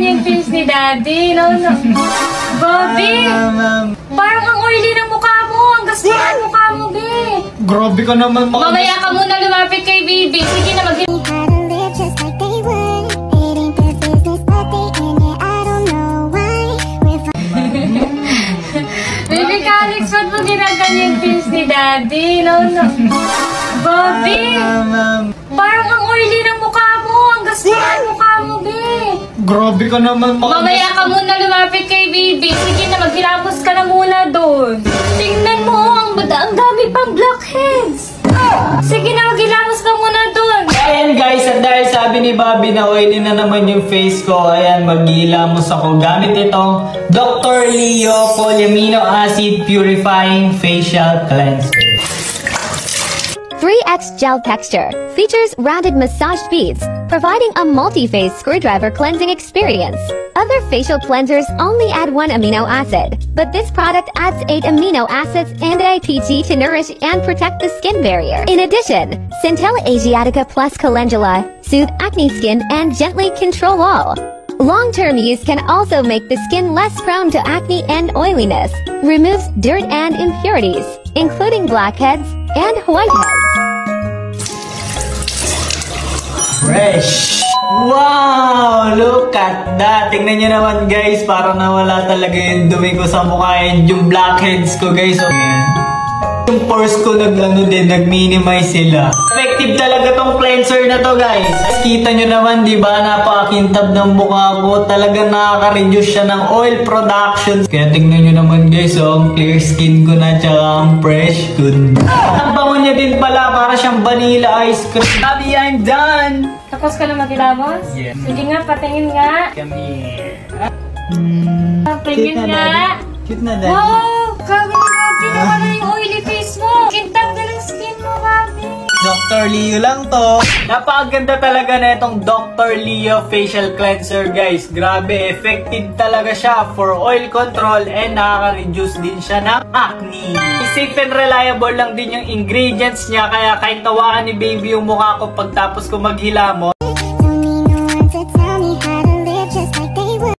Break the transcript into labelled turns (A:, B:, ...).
A: yung face ni Daddy. No. Bobby! Parang ang oily ng mukha mo. Ang gasto ng mukha mo, be.
B: Grabe ka naman.
A: Mamaya ka muna lumapit kay Baby. Sige na, Baby Calix, ba't mo ginaganyan yung face ni Daddy? No. Bobby! Parang ang oily ng mukha mo. Ang gasto ng mukha mo, be.
B: Grabe ka naman.
A: Mamaya ka muna lumapit kay Baby. Sige na, maghilamos ka na muna doon. Tingnan mo, ang dami pang blackheads. Sige na, maghilamos ka muna doon.
B: Ayan guys, at dahil sabi ni Bobby na oily na naman yung face ko, ayan, maghilamos ako gamit itong Dr. Leo Polyamino Acid Purifying Facial Cleanser.
C: 3X Gel Texture features rounded massaged beads, providing a multi-phase screwdriver cleansing experience. Other facial cleansers only add 1 amino acid, but this product adds 8 amino acids and IPG to nourish and protect the skin barrier. In addition, Centella Asiatica Plus Calendula soothe acne skin and gently control all. Long-term use can also make the skin less prone to acne and oiliness, removes dirt and impurities, including blackheads and whiteheads.
B: Fresh! Wow! Look at that! Tingnan nyo naman guys, parang nawala talaga yung dumi ko sa mukha and yung blackheads ko guys. Yung pores ko nag-minimize sila. Effective talaga tong cleanser na to guys. Kita nyo naman, di ba? Napakakintab ng mukha ko. Talaga nakaka-reduce siya ng oil production. Kaya tingnan nyo naman guys, ang clear skin ko na tsaka ang fresh good. Ang bango niya din pala, para siyang vanilla ice cream. Sabi, I'm done!
A: Tapos ka na maghilamos?
B: Yeah.
A: Sige nga, patingin nga.
B: Come here.
A: Tingin nga.
B: Cute na, Daddy.
A: Wow! Grabe naman yung oily face mo. Kintang na ng skin mo, Bobby.
B: Dr. Leo lang to. Napakaganda talaga na itong Dr. Leo Facial Cleanser guys. Grabe, effective talaga siya for oil control and nakaka-reduce din siya ng acne. Safe and reliable lang din yung ingredients niya, kaya kahit tawaan ni Baby yung mukha ko pagtapos ko maghilamos,